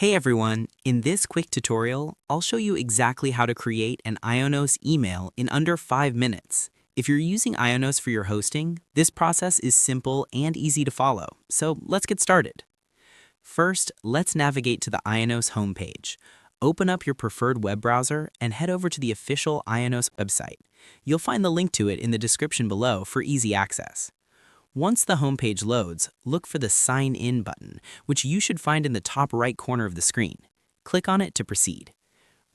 Hey everyone, in this quick tutorial, I'll show you exactly how to create an Ionos email in under 5 minutes. If you're using Ionos for your hosting, this process is simple and easy to follow, so let's get started. First, let's navigate to the Ionos homepage. Open up your preferred web browser and head over to the official Ionos website. You'll find the link to it in the description below for easy access. Once the homepage loads, look for the Sign In button, which you should find in the top right corner of the screen. Click on it to proceed.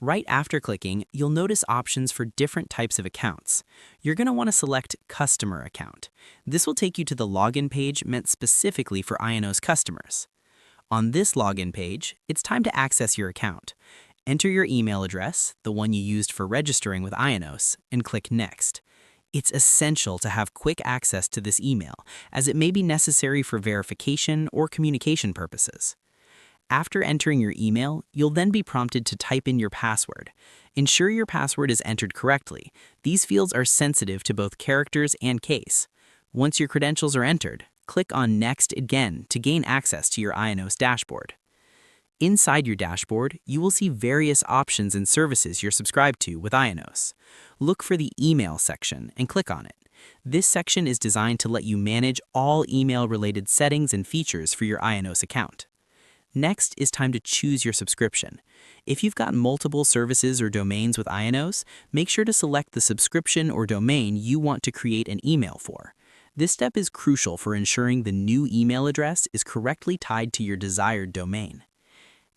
Right after clicking, you'll notice options for different types of accounts. You're going to want to select Customer Account. This will take you to the login page meant specifically for Ionos customers. On this login page, it's time to access your account. Enter your email address, the one you used for registering with Ionos, and click Next. It's essential to have quick access to this email, as it may be necessary for verification or communication purposes. After entering your email, you'll then be prompted to type in your password. Ensure your password is entered correctly. These fields are sensitive to both characters and case. Once your credentials are entered, click on Next again to gain access to your Ionos dashboard. Inside your dashboard, you will see various options and services you're subscribed to with Ionos. Look for the Email section and click on it. This section is designed to let you manage all email-related settings and features for your Ionos account. Next is time to choose your subscription. If you've got multiple services or domains with Ionos, make sure to select the subscription or domain you want to create an email for. This step is crucial for ensuring the new email address is correctly tied to your desired domain.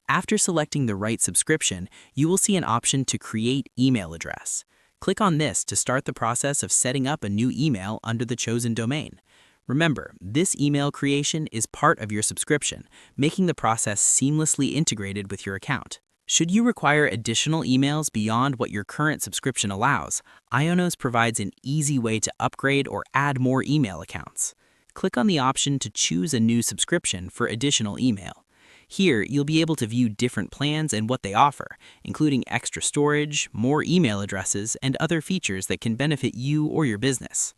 After selecting the right subscription, you will see an option to create email address. Click on this to start the process of setting up a new email under the chosen domain. Remember, this email creation is part of your subscription, making the process seamlessly integrated with your account. Should you require additional emails beyond what your current subscription allows, Ionos provides an easy way to upgrade or add more email accounts. Click on the option to choose a new subscription for additional email. Here, you'll be able to view different plans and what they offer, including extra storage, more email addresses, and other features that can benefit you or your business.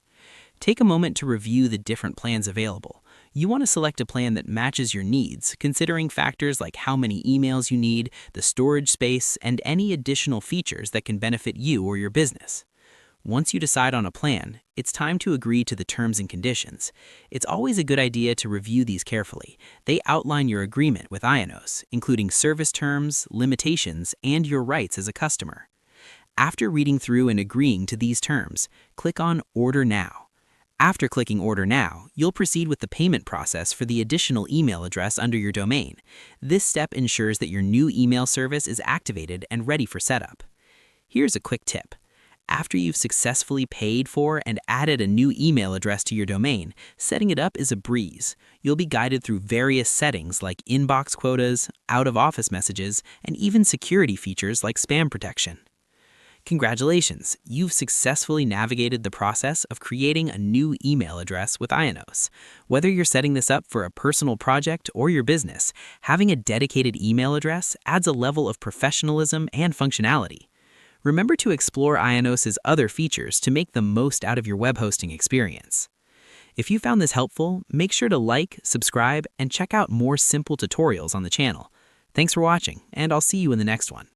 Take a moment to review the different plans available. You want to select a plan that matches your needs, considering factors like how many emails you need, the storage space, and any additional features that can benefit you or your business. Once you decide on a plan, it's time to agree to the terms and conditions. It's always a good idea to review these carefully. They outline your agreement with Ionos, including service terms, limitations, and your rights as a customer. After reading through and agreeing to these terms, click on Order Now. After clicking Order Now, you'll proceed with the payment process for the additional email address under your domain. This step ensures that your new email service is activated and ready for setup. Here's a quick tip. After you've successfully paid for and added a new email address to your domain, setting it up is a breeze. You'll be guided through various settings like inbox quotas, out-of-office messages, and even security features like spam protection. Congratulations, you've successfully navigated the process of creating a new email address with Ionos. Whether you're setting this up for a personal project or your business, having a dedicated email address adds a level of professionalism and functionality. Remember to explore Ionos' other features to make the most out of your web hosting experience. If you found this helpful, make sure to like, subscribe, and check out more simple tutorials on the channel. Thanks for watching, and I'll see you in the next one.